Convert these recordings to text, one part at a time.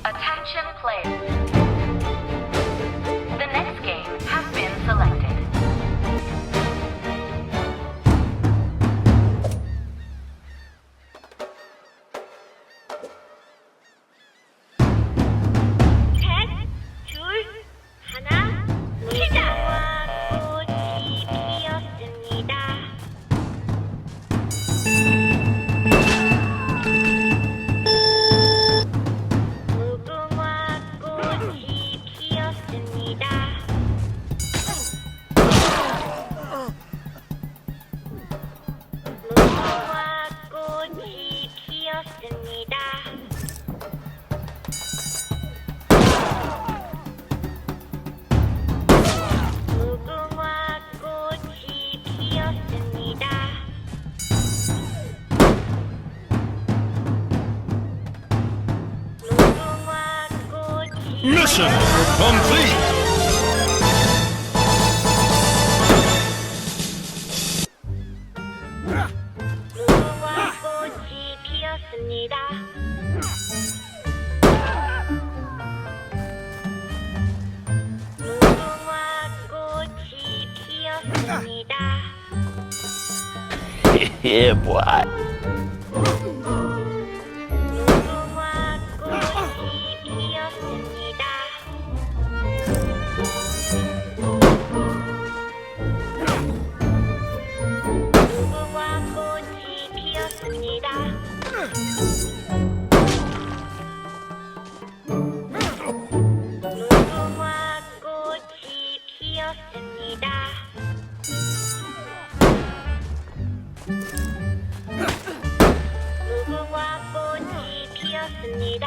Attention players. The next game has been selected. 셋, 둘, 하나, 시작! 꽃이 피었습니다. 무궁화 꽃이 피었습니다. 무궁화 꽃이 피었습니다. 무궁화 꽃이 피었습니다. 무궁화 꽃이 Mission complete. 무궁화 꽃이 피었습니다. 무궁화 꽃이 피었습니다. Yeah, boy. 무궁화 꽃이 피었습니다. 무궁화 꽃이 피었습니다. 무궁화 꽃이 피었습니다. 무궁화 꽃이 피었습니다.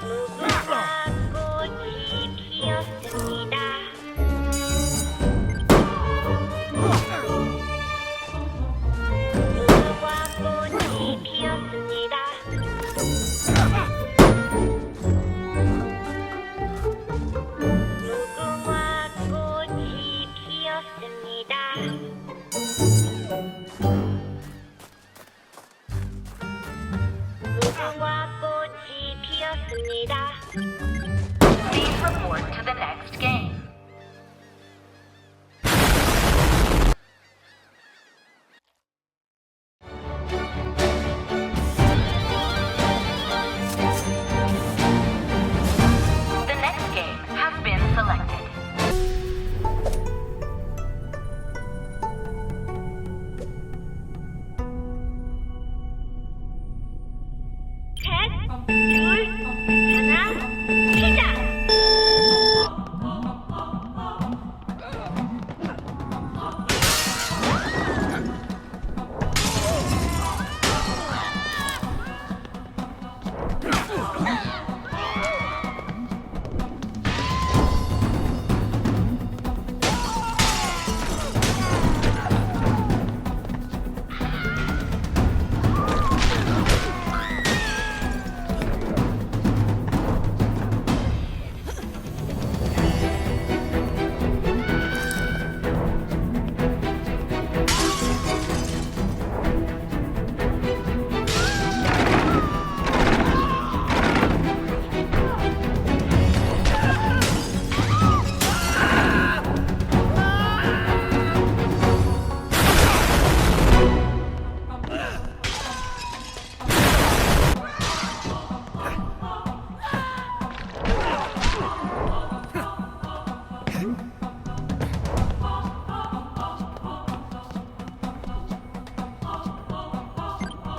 무궁화 꽃이 피었습니다. 무궁화 꽃이 피었습니다. 무궁화 꽃이 피었습니다. 무궁화 꽃이 피었습니다. Please report to the next game. The next game has been selected. 셋, 둘, 하나, 시작!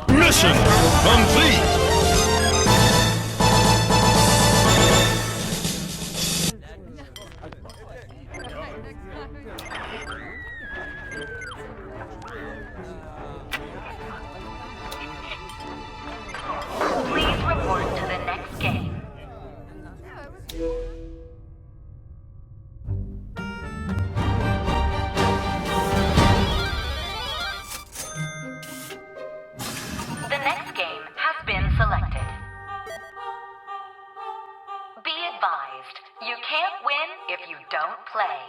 Mission complete. Please report to the next game. The next game has been selected. Be advised, you can't win if you don't play.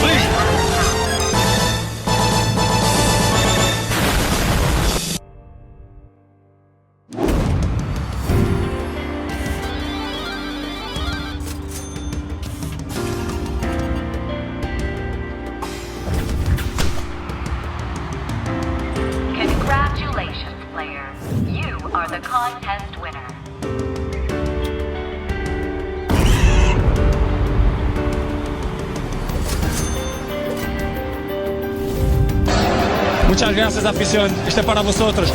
Complete. Congratulations, player. You are the contest winner. Muchas gracias, afición. Este es para vosotros.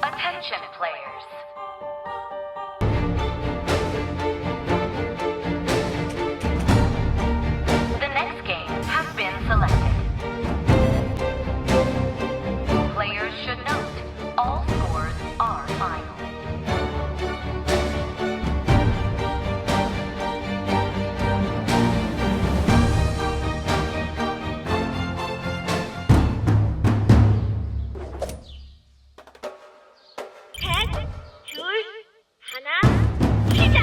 Attention, players. The next game has been selected. Players should note, all scores are final. 셋, 둘, 하나, 시작!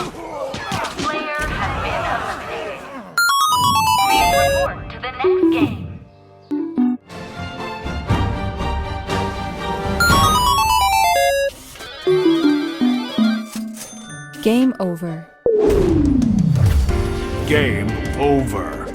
Player has been eliminated. Please report to the next game. Game over. Game over.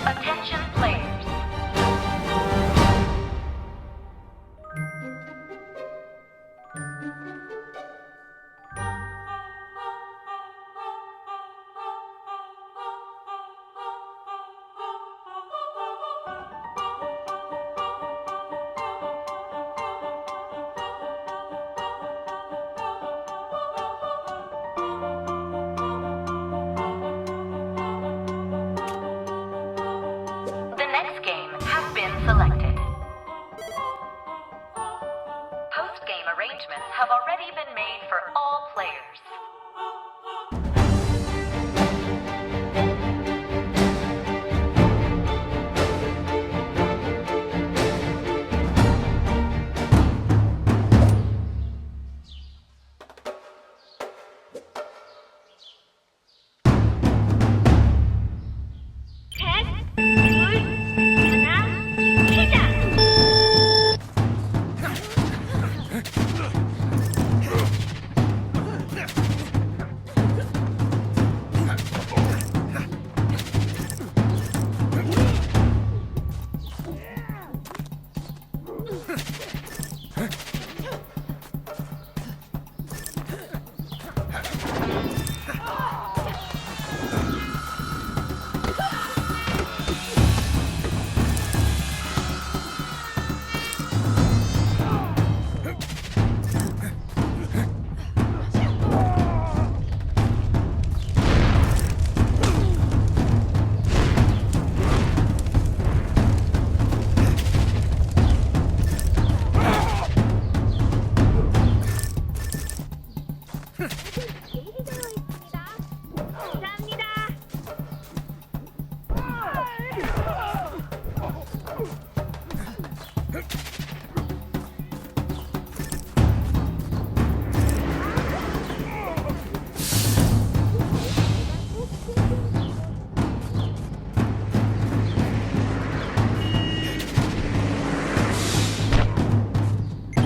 Attention, players.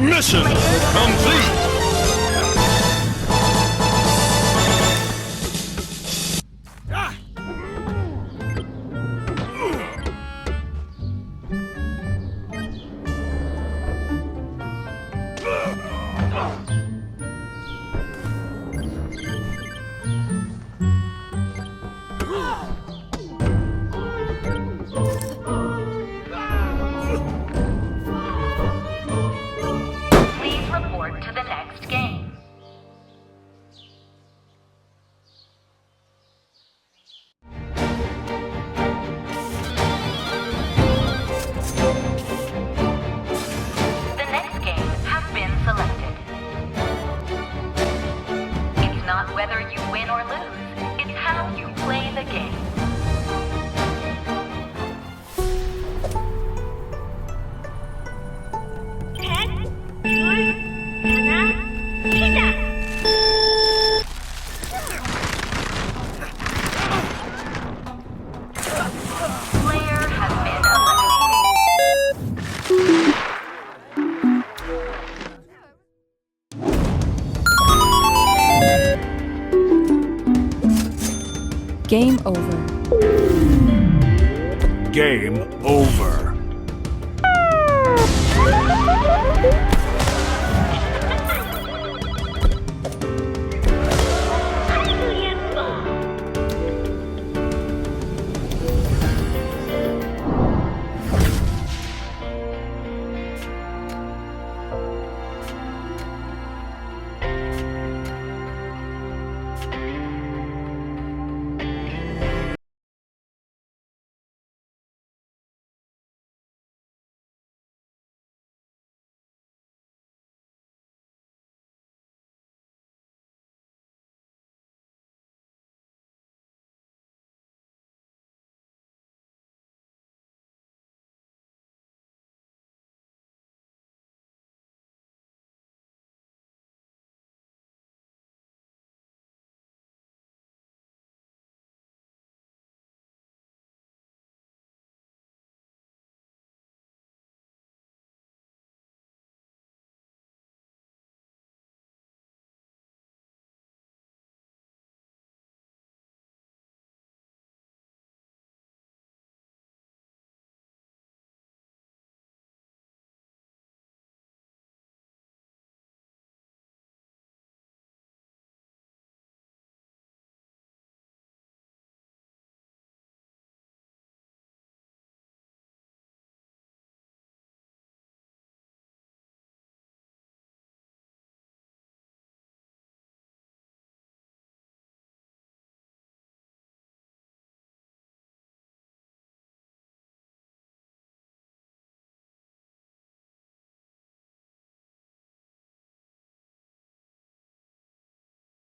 Mission complete! Please report to the next game. The next game has been selected. It's not whether you win or lose, it's how you play the game. 셋, 둘, 하나, 시작! Player has been eliminated. Game over. Game over.